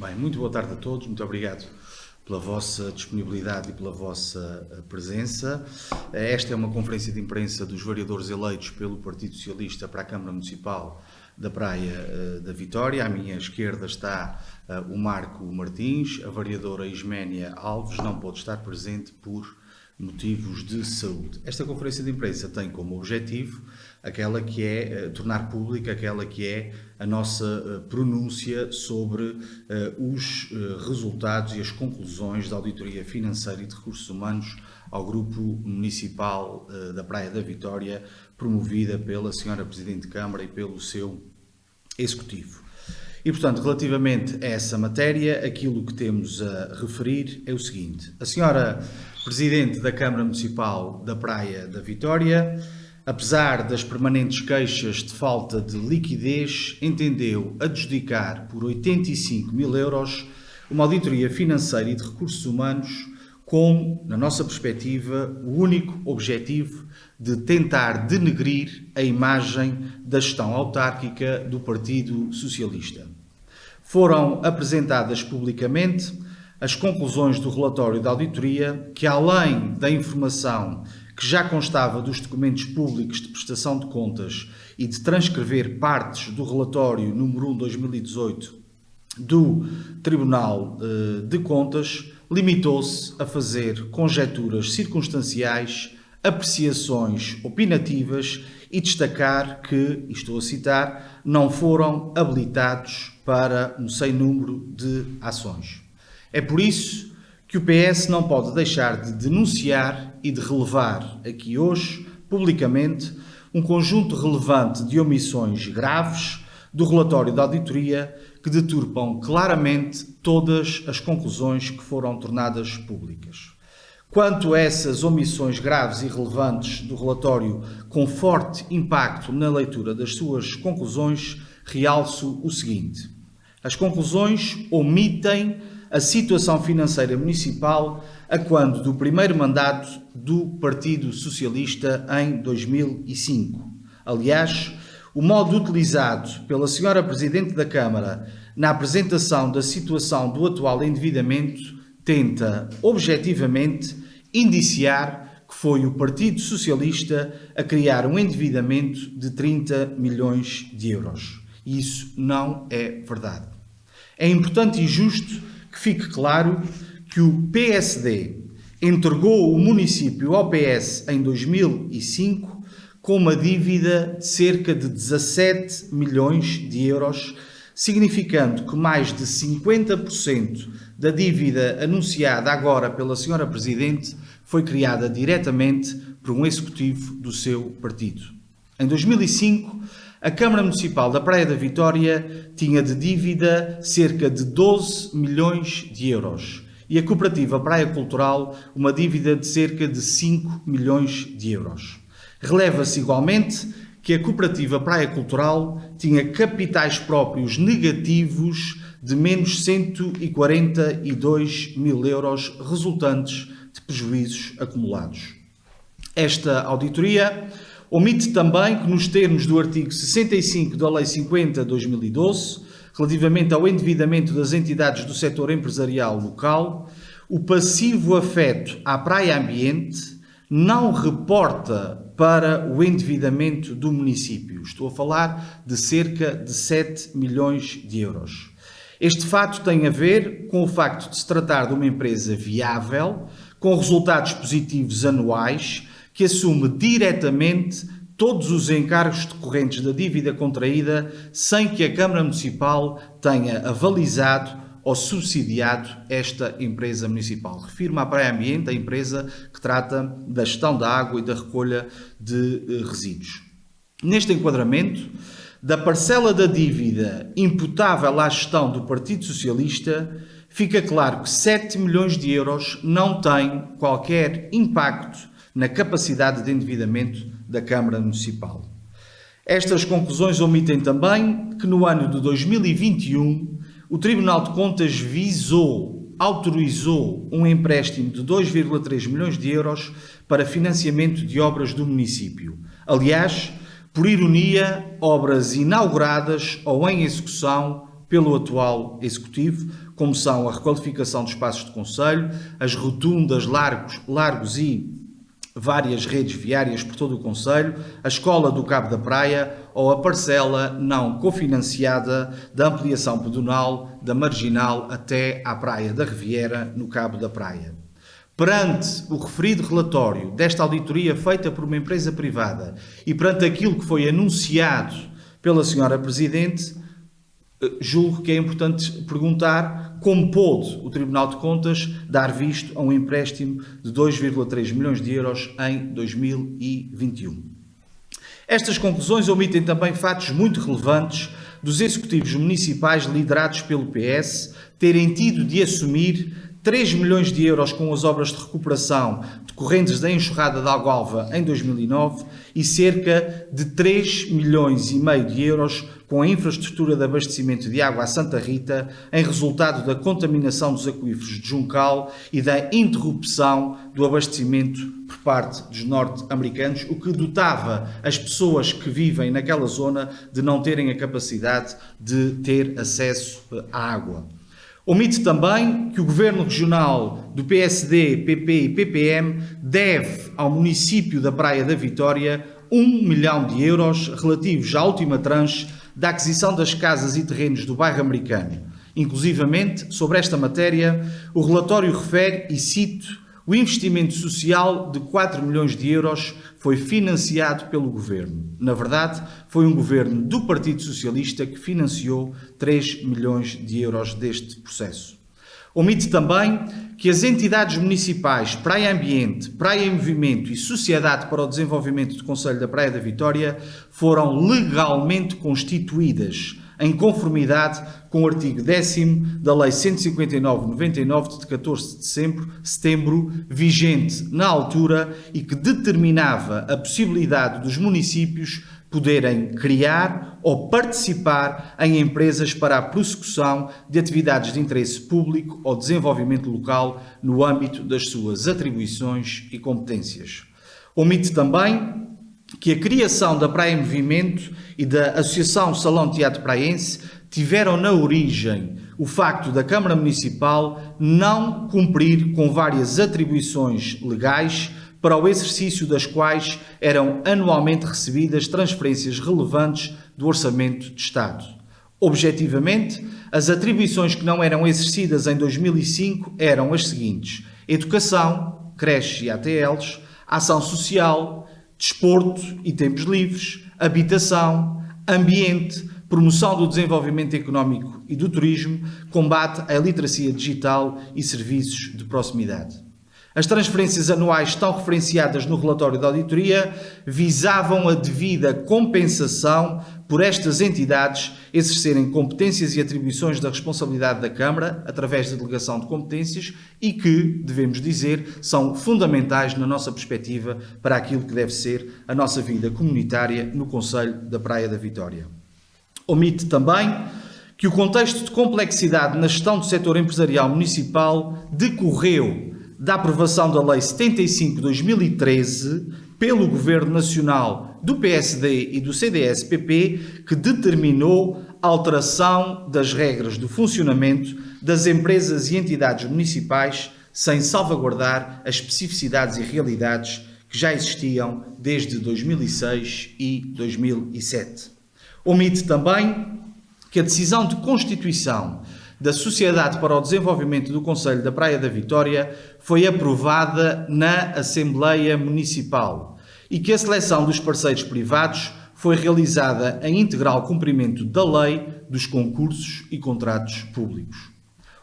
Bem, muito boa tarde a todos, muito obrigado pela vossa disponibilidade e pela vossa presença. Esta é uma conferência de imprensa dos vereadores eleitos pelo Partido Socialista para a Câmara Municipal da Praia da Vitória. À minha esquerda está o Marco Martins, a vereadora Isménia Alves não pode estar presente por motivos de saúde. Esta conferência de imprensa tem como objetivo aquela que é tornar pública aquela que é a nossa pronúncia sobre os resultados e as conclusões da auditoria financeira e de recursos humanos ao Grupo Municipal da Praia da Vitória, promovida pela Sra. Presidente de Câmara e pelo seu Executivo. E, portanto, relativamente a essa matéria, aquilo que temos a referir é o seguinte: a Sra. Presidente da Câmara Municipal da Praia da Vitória, apesar das permanentes queixas de falta de liquidez, entendeu adjudicar por 85 mil euros uma auditoria financeira e de recursos humanos com, na nossa perspectiva, o único objetivo de tentar denegrir a imagem da gestão autárquica do Partido Socialista. Foram apresentadas publicamente as conclusões do relatório da auditoria, que além da informação que já constava dos documentos públicos de prestação de contas e de transcrever partes do relatório número 1/2018 do Tribunal de Contas, limitou-se a fazer conjecturas circunstanciais, apreciações opinativas e destacar que, e estou a citar, não foram habilitados para um sem número de ações. É por isso que o PS não pode deixar de denunciar e de relevar aqui hoje, publicamente, um conjunto relevante de omissões graves do relatório da auditoria que deturpam claramente todas as conclusões que foram tornadas públicas. Quanto a essas omissões graves e relevantes do relatório com forte impacto na leitura das suas conclusões, realço o seguinte: as conclusões omitem a situação financeira municipal a quando do primeiro mandato do Partido Socialista em 2005. Aliás, o modo utilizado pela Sra. Presidente da Câmara na apresentação da situação do atual endividamento tenta, objetivamente, indiciar que foi o Partido Socialista a criar um endividamento de 30 milhões de euros. Isso não é verdade. É importante e justo que fique claro que o PSD entregou o município ao PS em 2005 com uma dívida de cerca de 17 milhões de euros, significando que mais de 50% da dívida anunciada agora pela Sra. Presidente foi criada diretamente por um executivo do seu partido. Em 2005, a Câmara Municipal da Praia da Vitória tinha de dívida cerca de 12 milhões de euros e a Cooperativa Praia Cultural uma dívida de cerca de 5 milhões de euros. Releva-se igualmente que a Cooperativa Praia Cultural tinha capitais próprios negativos de menos 142 mil euros resultantes de prejuízos acumulados. Esta auditoria omite também que, nos termos do artigo 65 da Lei 50/2012, relativamente ao endividamento das entidades do setor empresarial local, o passivo afeto à praia ambiente não reporta para o endividamento do município. Estou a falar de cerca de 7 milhões de euros. Este fato tem a ver com o facto de se tratar de uma empresa viável, com resultados positivos anuais, que assume diretamente todos os encargos decorrentes da dívida contraída sem que a Câmara Municipal tenha avalizado ou subsidiado esta empresa municipal. Refiro-me à Praia Ambiente, a empresa que trata da gestão da água e da recolha de resíduos. Neste enquadramento, da parcela da dívida imputável à gestão do Partido Socialista, fica claro que 7 milhões de euros não têm qualquer impacto na capacidade de endividamento da Câmara Municipal. Estas conclusões omitem também que no ano de 2021 o Tribunal de Contas autorizou um empréstimo de 2,3 milhões de euros para financiamento de obras do município. Aliás, por ironia, obras inauguradas ou em execução pelo atual Executivo, como são a requalificação dos espaços de concelho, as rotundas, largos e várias redes viárias por todo o concelho, a escola do Cabo da Praia ou a parcela não cofinanciada da ampliação pedonal da Marginal até à Praia da Riviera, no Cabo da Praia. Perante o referido relatório desta auditoria feita por uma empresa privada e perante aquilo que foi anunciado pela Sra. Presidente, julgo que é importante perguntar como pôde o Tribunal de Contas dar visto a um empréstimo de 2,3 milhões de euros em 2021. Estas conclusões omitem também fatos muito relevantes dos executivos municipais liderados pelo PS terem tido de assumir 3 milhões de euros com as obras de recuperação decorrentes da enxurrada de Algoalva em 2009 e cerca de 3 milhões e meio de euros com a infraestrutura de abastecimento de água a Santa Rita em resultado da contaminação dos aquíferos de Juncal e da interrupção do abastecimento por parte dos norte-americanos, o que dotava as pessoas que vivem naquela zona de não terem a capacidade de ter acesso à água. Omite também que o Governo Regional do PSD, PP e PPM deve ao município da Praia da Vitória 1 milhão de euros relativos à última tranche da aquisição das casas e terrenos do bairro Americano. Inclusivamente, sobre esta matéria, o relatório refere, e cito, o investimento social de 4 milhões de euros foi financiado pelo Governo. Na verdade, foi um Governo do Partido Socialista que financiou 3 milhões de euros deste processo. Omite também que as entidades municipais Praia Ambiente, Praia em Movimento e Sociedade para o Desenvolvimento do Concelho da Praia da Vitória foram legalmente constituídas em conformidade com o artigo 10º da Lei 159/99 de 14 de setembro, vigente na altura e que determinava a possibilidade dos municípios poderem criar ou participar em empresas para a prossecução de atividades de interesse público ou desenvolvimento local no âmbito das suas atribuições e competências. Omite também que a criação da Praia em Movimento e da Associação Salão Teatro Praense tiveram na origem o facto da Câmara Municipal não cumprir com várias atribuições legais para o exercício das quais eram anualmente recebidas transferências relevantes do Orçamento de Estado. Objetivamente, as atribuições que não eram exercidas em 2005 eram as seguintes: educação, creches e ATLs, ação social, desporto e tempos livres, habitação, ambiente, promoção do desenvolvimento económico e do turismo, combate à iliteracia digital e serviços de proximidade. As transferências anuais estão referenciadas no relatório da auditoria, visavam a devida compensação por estas entidades exercerem competências e atribuições da responsabilidade da Câmara através da delegação de competências e que, devemos dizer, são fundamentais na nossa perspectiva para aquilo que deve ser a nossa vida comunitária no Concelho da Praia da Vitória. Omite também que o contexto de complexidade na gestão do setor empresarial municipal decorreu da aprovação da Lei 75/2013 pelo Governo Nacional do PSD e do CDS-PP, que determinou a alteração das regras do funcionamento das empresas e entidades municipais sem salvaguardar as especificidades e realidades que já existiam desde 2006 e 2007. Omite também que a decisão de constituição da Sociedade para o Desenvolvimento do Concelho da Praia da Vitória foi aprovada na Assembleia Municipal e que a seleção dos parceiros privados foi realizada em integral cumprimento da lei dos concursos e contratos públicos.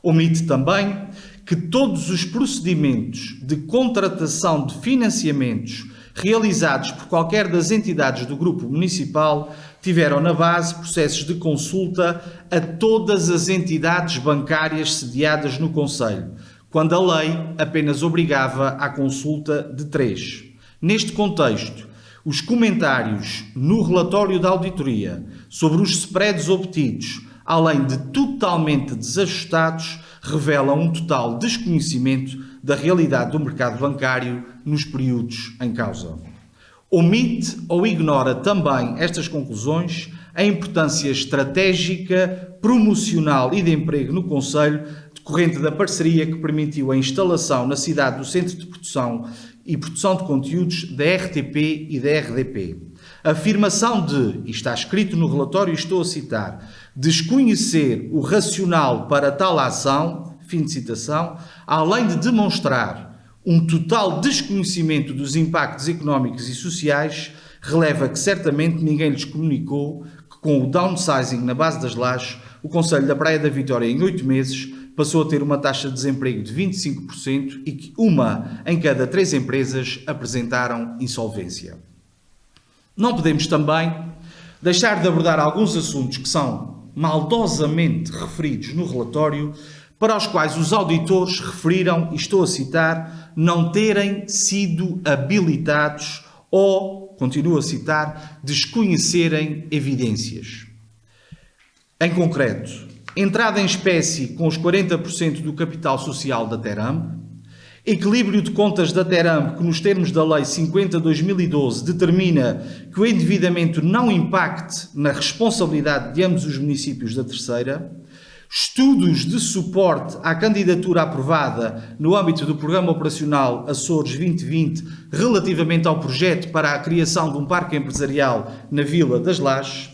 Omite também que todos os procedimentos de contratação de financiamentos realizados por qualquer das entidades do grupo municipal tiveram na base processos de consulta a todas as entidades bancárias sediadas no Concelho, quando a lei apenas obrigava à consulta de 3. Neste contexto, os comentários no relatório da auditoria sobre os spreads obtidos, além de totalmente desajustados, revelam um total desconhecimento da realidade do mercado bancário nos períodos em causa. Omite ou ignora também estas conclusões a importância estratégica, promocional e de emprego no concelho, decorrente da parceria que permitiu a instalação na cidade do Centro de Produção e Produção de Conteúdos da RTP e da RDP. A afirmação de, e está escrito no relatório e estou a citar, desconhecer o racional para tal ação, fim de citação, além de demonstrar um total desconhecimento dos impactos económicos e sociais, releva que certamente ninguém lhes comunicou que com o downsizing na base das lajes, o concelho da Praia da Vitória em 8 meses passou a ter uma taxa de desemprego de 25% e que 1 em cada 3 empresas apresentaram insolvência. Não podemos também deixar de abordar alguns assuntos que são maldosamente referidos no relatório, para os quais os auditores referiram, e estou a citar, não terem sido habilitados ou, continuo a citar, desconhecerem evidências. Em concreto, entrada em espécie com os 40% do capital social da Teramb, equilíbrio de contas da Teramb que nos termos da Lei 50/2012 determina que o endividamento não impacte na responsabilidade de ambos os municípios da terceira, estudos de suporte à candidatura aprovada no âmbito do Programa Operacional Açores 2020 relativamente ao projeto para a criação de um parque empresarial na Vila das Lajes,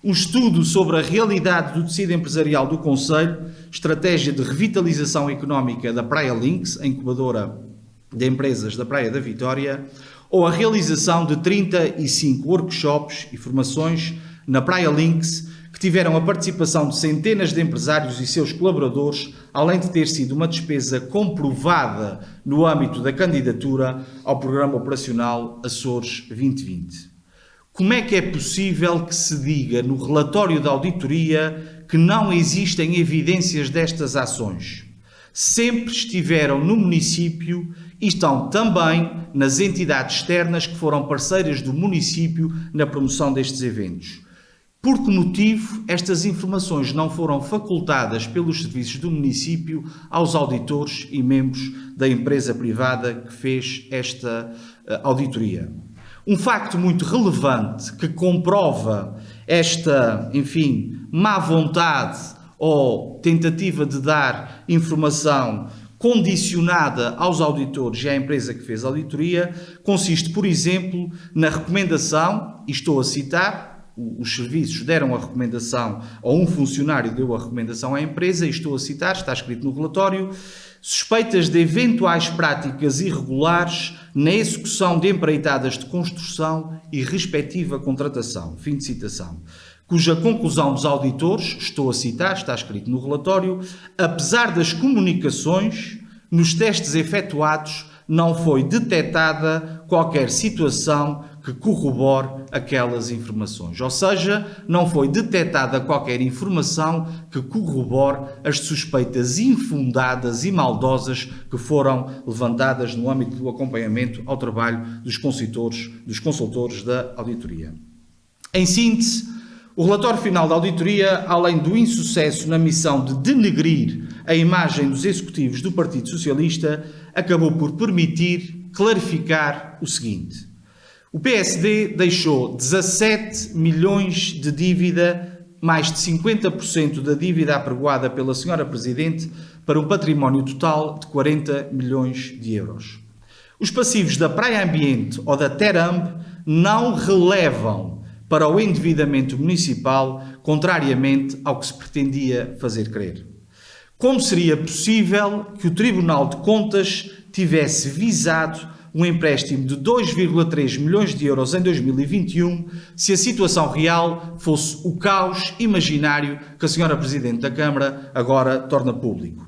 um estudo sobre a realidade do tecido empresarial do concelho, estratégia de revitalização económica da Praia Links, a incubadora de empresas da Praia da Vitória, ou a realização de 35 workshops e formações na Praia Links, que tiveram a participação de centenas de empresários e seus colaboradores, além de ter sido uma despesa comprovada no âmbito da candidatura ao Programa Operacional Açores 2020. Como é que é possível que se diga no relatório da auditoria que não existem evidências destas ações? Sempre estiveram no município e estão também nas entidades externas que foram parceiras do município na promoção destes eventos. Por que motivo estas informações não foram facultadas pelos serviços do município aos auditores e membros da empresa privada que fez esta auditoria? Um facto muito relevante que comprova esta, má vontade ou tentativa de dar informação condicionada aos auditores e à empresa que fez a auditoria, consiste, por exemplo, na recomendação, e estou a citar, os serviços deram a recomendação, ou um funcionário deu a recomendação à empresa, e estou a citar, está escrito no relatório, suspeitas de eventuais práticas irregulares na execução de empreitadas de construção e respectiva contratação, fim de citação, cuja conclusão dos auditores, estou a citar, está escrito no relatório, apesar das comunicações, nos testes efetuados, não foi detectada qualquer situação que corrobore aquelas informações. Ou seja, não foi detectada qualquer informação que corrobore as suspeitas infundadas e maldosas que foram levantadas no âmbito do acompanhamento ao trabalho dos consultores da auditoria. Em síntese, o relatório final da auditoria, além do insucesso na missão de denegrir a imagem dos executivos do Partido Socialista, acabou por permitir clarificar o seguinte: o PSD deixou 17 milhões de dívida, mais de 50% da dívida apregoada pela Sra. Presidente, para um património total de 40 milhões de euros. Os passivos da Praia Ambiente ou da Teramb não relevam para o endividamento municipal, contrariamente ao que se pretendia fazer crer. Como seria possível que o Tribunal de Contas tivesse visado um empréstimo de 2,3 milhões de euros em 2021, se a situação real fosse o caos imaginário que a Sra. Presidente da Câmara agora torna público?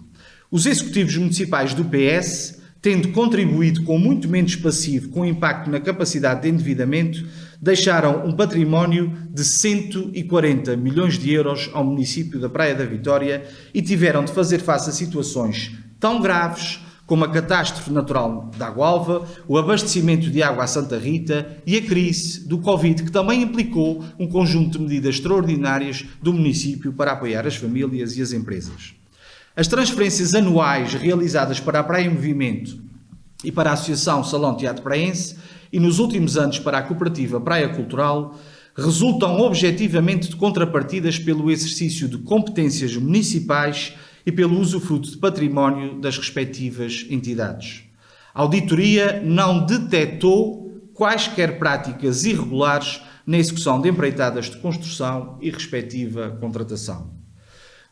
Os executivos municipais do PS, tendo contribuído com muito menos passivo com impacto na capacidade de endividamento, deixaram um património de 140 milhões de euros ao município da Praia da Vitória e tiveram de fazer face a situações tão graves como a catástrofe natural da Água-Alva, o abastecimento de água à Santa Rita e a crise do Covid, que também implicou um conjunto de medidas extraordinárias do município para apoiar as famílias e as empresas. As transferências anuais realizadas para a Praia em Movimento e para a Associação Salão Teatro Praense e nos últimos anos para a Cooperativa Praia Cultural resultam objetivamente de contrapartidas pelo exercício de competências municipais e pelo usufruto de património das respectivas entidades. A auditoria não detectou quaisquer práticas irregulares na execução de empreitadas de construção e respectiva contratação.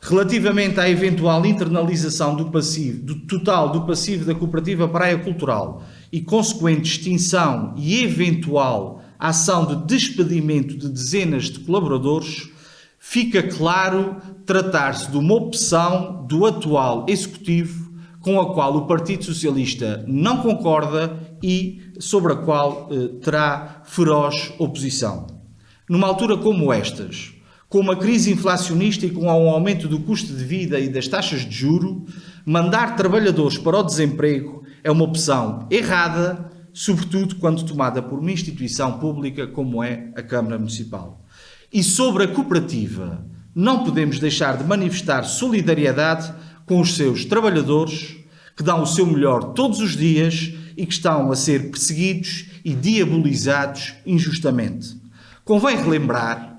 Relativamente à eventual internalização do total do passivo da Cooperativa Praia Cultural e consequente extinção e eventual ação de despedimento de dezenas de colaboradores, fica claro tratar-se de uma opção do atual Executivo com a qual o Partido Socialista não concorda e sobre a qual terá feroz oposição. Numa altura como estas, com uma crise inflacionista e com um aumento do custo de vida e das taxas de juro, mandar trabalhadores para o desemprego é uma opção errada, sobretudo quando tomada por uma instituição pública como é a Câmara Municipal. E sobre a cooperativa, não podemos deixar de manifestar solidariedade com os seus trabalhadores, que dão o seu melhor todos os dias e que estão a ser perseguidos e diabolizados injustamente. Convém relembrar,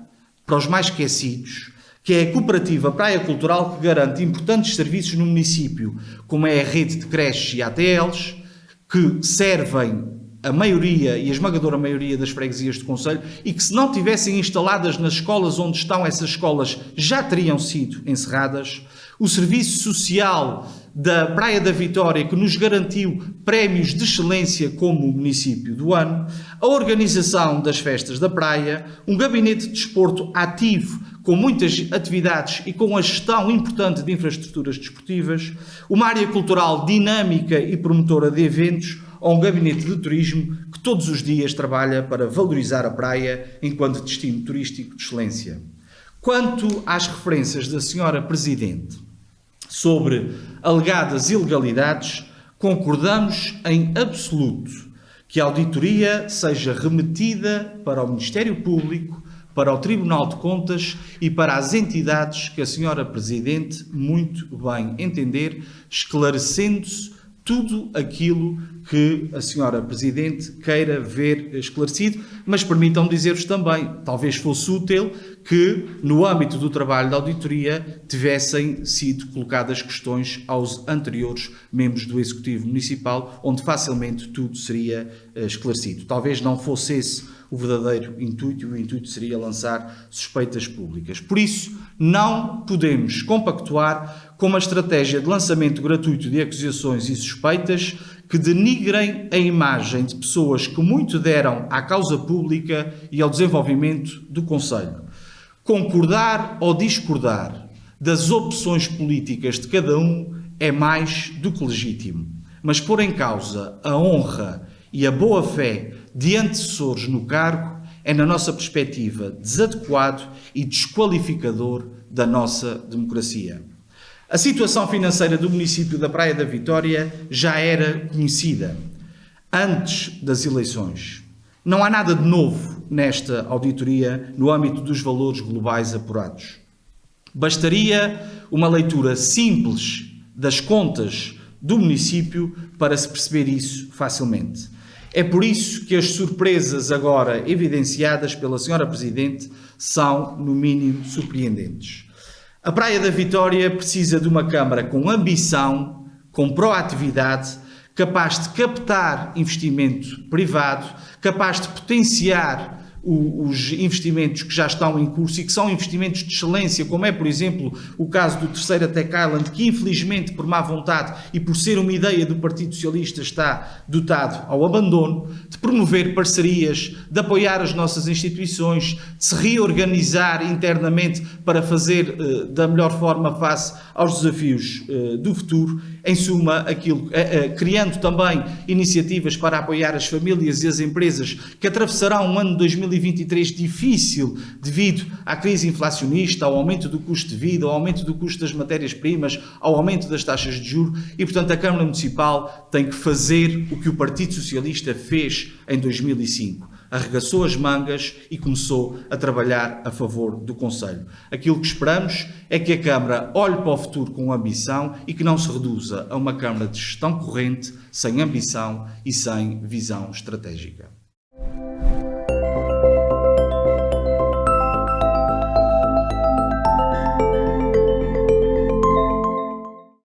para os mais esquecidos, que é a Cooperativa Praia Cultural que garante importantes serviços no município, como é a rede de creches e ATLs, que servem a maioria e a esmagadora maioria das freguesias do concelho e que, se não tivessem instaladas nas escolas onde estão essas escolas, já teriam sido encerradas. O Serviço Social da Praia da Vitória, que nos garantiu prémios de excelência como município do ano, a organização das festas da praia, um gabinete de desporto ativo com muitas atividades e com a gestão importante de infraestruturas desportivas, uma área cultural dinâmica e promotora de eventos, ou um gabinete de turismo que todos os dias trabalha para valorizar a praia enquanto destino turístico de excelência. Quanto às referências da Sra. Presidente sobre alegadas ilegalidades, concordamos em absoluto que a auditoria seja remetida para o Ministério Público, para o Tribunal de Contas e para as entidades que a Sra. Presidente muito bem entender, esclarecendo-se tudo aquilo que a Sra. Presidente queira ver esclarecido, mas permitam-me dizer-vos também, talvez fosse útil que, no âmbito do trabalho da auditoria, tivessem sido colocadas questões aos anteriores membros do Executivo Municipal, onde facilmente tudo seria esclarecido. Talvez não fosse esse o verdadeiro intuito, o intuito seria lançar suspeitas públicas. Por isso, não podemos compactuar com uma estratégia de lançamento gratuito de acusações e suspeitas que denigrem a imagem de pessoas que muito deram à causa pública e ao desenvolvimento do concelho. Concordar ou discordar das opções políticas de cada um é mais do que legítimo, mas pôr em causa a honra e a boa-fé de antecessores no cargo é, na nossa perspectiva, desadequado e desqualificador da nossa democracia. A situação financeira do município da Praia da Vitória já era conhecida antes das eleições. Não há nada de novo nesta auditoria no âmbito dos valores globais apurados. Bastaria uma leitura simples das contas do município para se perceber isso facilmente. É por isso que as surpresas agora evidenciadas pela Sra. Presidente são, no mínimo, surpreendentes. A Praia da Vitória precisa de uma Câmara com ambição, com proatividade, capaz de captar investimento privado, capaz de potenciar os investimentos que já estão em curso e que são investimentos de excelência, como é, por exemplo, o caso do Terceira Tech Island, que infelizmente, por má vontade e por ser uma ideia do Partido Socialista, está dotado ao abandono, de promover parcerias, de apoiar as nossas instituições, de se reorganizar internamente para fazer da melhor forma face aos desafios do futuro. Em suma, criando também iniciativas para apoiar as famílias e as empresas que atravessarão um ano de 2023 difícil devido à crise inflacionista, ao aumento do custo de vida, ao aumento do custo das matérias-primas, ao aumento das taxas de juros e, portanto, a Câmara Municipal tem que fazer o que o Partido Socialista fez em 2005. Arregaçou as mangas e começou a trabalhar a favor do concelho. Aquilo que esperamos é que a Câmara olhe para o futuro com ambição e que não se reduza a uma Câmara de gestão corrente, sem ambição e sem visão estratégica.